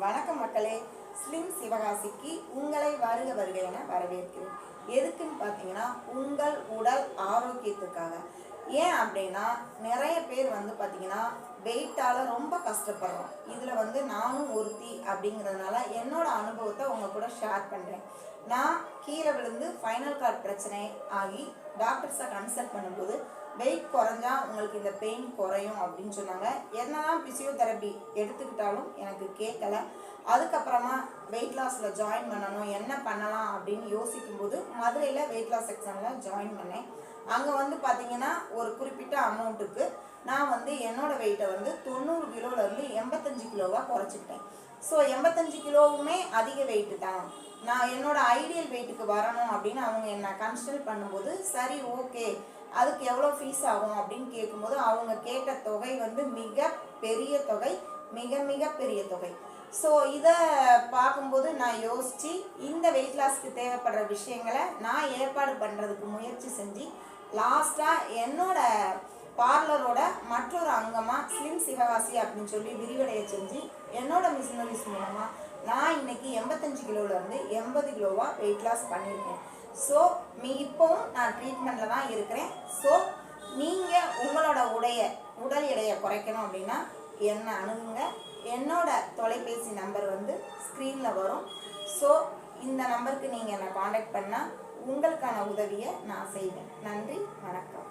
வணக்கம் மக்களே, ஸ்லிம் சிவகாசிக்கு உங்களை வருக வருக என வரவேற்கிறேன். எதுக்குன்னு பார்த்தீங்கன்னா, உங்கள் உடல் ஆரோக்கியத்துக்காக. ஏன் அப்படின்னா, நிறைய பேர் பார்த்தீங்கன்னா வெயிட்டால் ரொம்ப கஷ்டப்படுறோம். இதில் நானும் ஒருத்தி அப்படிங்கிறதுனால என்னோட அனுபவத்தை உங்கள் கூட ஷேர் பண்ணுறேன். நான் கீழே விழுந்து ஃபைனல் கார்ட் பிரச்சனை ஆகி டாக்டர்ஸை கன்சல்ட் பண்ணும்போது வெயிட் குறைஞ்சா உங்களுக்கு இந்த பெயின் குறையும் அப்படின்னு சொன்னாங்க. என்னதான் பிசியோதெரப்பி எடுத்துக்கிட்டாலும் எனக்கு கேட்கல. அதுக்கப்புறமா வெயிட் லாஸில் ஜாயின் பண்ணணும், என்ன பண்ணலாம் அப்படின்னு யோசிக்கும்போது மதுரையில் வெயிட் லாஸ் செக்ஷனில் ஜாயின் பண்ணேன். அங்கே பார்த்தீங்கன்னா ஒரு குறிப்பிட்ட அமௌண்ட்டுக்கு நான் என்னோட வெயிட்டை 90 கிலோலேருந்து 85 கிலோவாக குறைச்சிக்கிட்டேன். ஸோ 85 கிலோவுமே அதிக வெயிட்டு தான். நான் என்னோட ஐடியல் வெயிட்டுக்கு வரணும் அப்படின்னு அவங்க என்னை கன்சல்ட் பண்ணும்போது, சரி ஓகே அதுக்கு எவ்வளோ ஃபீஸ் ஆகும் அப்படின்னு கேட்கும்போது அவங்க கேட்ட தொகை மிக பெரிய தொகை, மிக மிக பெரிய தொகை. ஸோ இதை பார்க்கும்போது நான் யோசித்து இந்த வெயிட் லாஸ்க்கு தேவைப்படுற விஷயங்களை நான் ஏற்பாடு பண்ணுறதுக்கு முயற்சி செஞ்சு லாஸ்ட்டாக என்னோட பார்லரோட மற்றொரு அங்கமாக ஸ்லிம் சிவகாசி அப்படின்னு சொல்லி விரிவடைய செஞ்சு என்னோட மிஷினரிஸ் மூலமாக நான் இன்னைக்கு 85 கிலோலேருந்து 80 கிலோவாக வெயிட் லாஸ் பண்ணியிருக்கேன். ஸோ இப்போவும் நான் ட்ரீட்மெண்ட்டில் தான் இருக்கிறேன். ஸோ நீங்கள் உங்களோட உடல் எடையை குறைக்கணும் அப்படின்னா என்னை அணுகுங்க. என்னோட தொலைபேசி நம்பர் ஸ்க்ரீனில் வரும். ஸோ இந்த நம்பருக்கு நீங்கள் என்னை காண்டாக்ட் பண்ணால் உங்களுக்கான உதவியை நான் செய்வேன். நன்றி, வணக்கம்.